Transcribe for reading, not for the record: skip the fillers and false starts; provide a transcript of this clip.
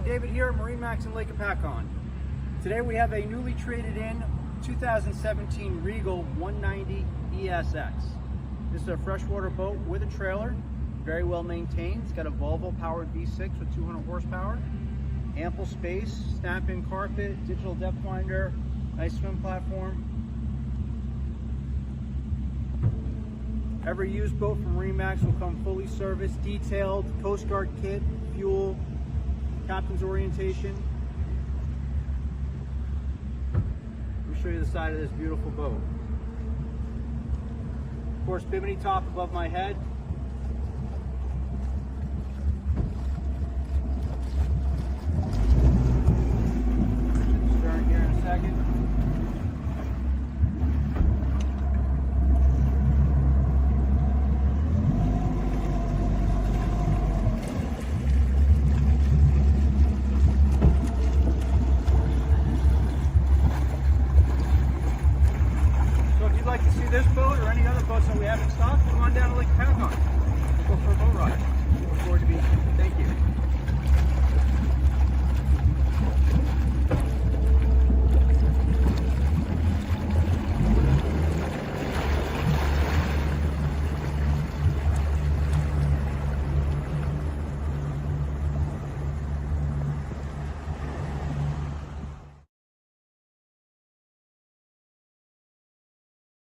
David here at MarineMax in Lake Hopatcong. Today we have a newly traded in 2017 Regal 190 ESX. This is a freshwater boat with a trailer, very well maintained. It's got a Volvo powered V6 with 200 horsepower, ample space, snap-in carpet, digital depth finder, nice swim platform. Every used boat from MarineMax will come fully serviced, detailed, Coast Guard kit, fuel, captain's orientation. Let me show you the side of this beautiful boat. Of course, bimini top above my head. Stern here in a second. Like to see this boat or any other boats that we have in stock, come on down to Lake Hopatcong. Go for a boat ride. Look forward to being here. Thank you.